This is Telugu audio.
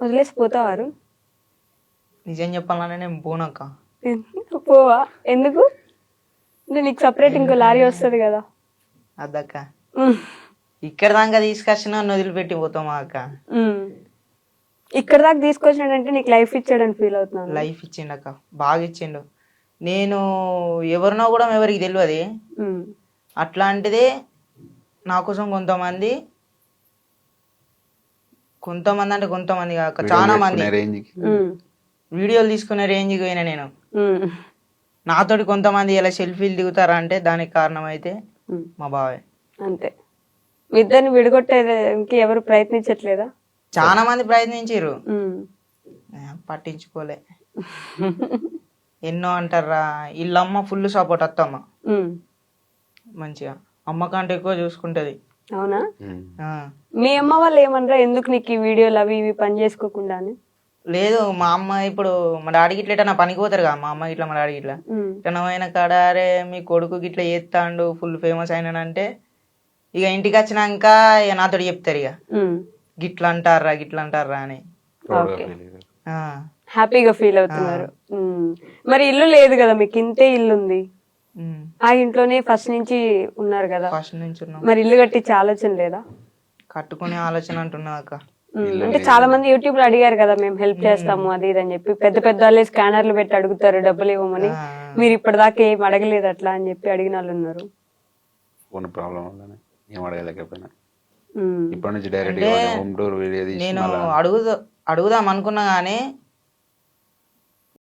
వదిలేసి పోతావారు? నిజం చెప్పాలనే నేను పోనక్క. పోవా? ఎందుకు? అంటే నీకు సపరేట్ ఇంకో లారీ వస్తుంది కదా. అద్దక్క ఇక్కడ దాకా తీసుకొచ్చిన వదిలిపెట్టి పోతామా అక్క? ఇక్కడ దాకా తీసుకొచ్చినాడంటే నీకు లైఫ్ ఇచ్చాడని ఫీల్ అవుతున్నాను. లైఫ్ ఇచ్చిండు అక్క, బాగా ఇచ్చిండు. నేను ఎవరినో కూడా ఎవరికి తెలియదు. అట్లాంటిదే నా కోసం కొంతమంది అంటే కొంతమంది కాక చాలా మంది వీడియోలు తీసుకునే రేంజ్కి పోయినా నేను. నాతోటి కొంతమంది ఇలా సెల్ఫీలు దిగుతారా అంటే దానికి కారణం అయితే మా బావే. అంతే. మీ ఇద్దరిని విడగొట్టేదానికి ఎవరు ప్రయత్నించట్లేదా? చాలా మంది ప్రయత్నించారు, పట్టించుకోలే. ఎన్నో అంటారా, వీళ్ళమ్మ ఫుల్ సపోర్ట్. అత్తమ్మ మంచిగా అమ్మ కంటే ఎక్కువ చూసుకుంటది. అవునా? మీ అమ్మ వాళ్ళు ఏమనరా ఎందుకు నీకు ఈ వీడియోలు అవి ఇవి పని చేసుకోకుండా అని? లేదు, మా అమ్మ ఇప్పుడు మా డాడీకి ఇట్లా నా పనికి పోతారు కదా, మా అమ్మ ఇట్లా మా డాడీకి ఇట్లా ఇట్లా కాడ అరే మీ కొడుకు ఇట్లా చేస్తాడు ఫుల్ ఫేమస్ అయినాడంటే ఇక ఇంటికి వచ్చినాక ఇక నాతో చెప్తారు ఇక గిట్లా అంటారా అని. హ్యాపీగా ఫీల్ అవుతున్నారు. మరి ఇల్లు లేదు కదా మీకు, ఇంతే ఇల్లు ఉంది. ఆ ఇంట్లోనే ఫస్ట్ నుంచి ఉన్నారు కదా. ఫస్ట్ నుంచి ఉన్నాం. మరి ఇల్లు కట్టించే ఆలోచన లేదా? కట్టుకునే ఆలోచన అంటున్నా అక్క. అంటే చాలా మంది యూట్యూబ్ లో అడిగారు కదా, మేము హెల్ప్ చేస్తాము అది ఇది అని చెప్పి. పెద్ద పెద్ద వాళ్ళే స్కానర్లు పెట్టి అడుగుతారు డబ్బులు ఇవ్వమని. మీరు ఇప్పటిదాకా ఏం అడగలేదు అట్లా అని చెప్పి అడిగిన వాళ్ళు ఉన్నారు. నేను అడుగుదాం అనుకున్నా గానీ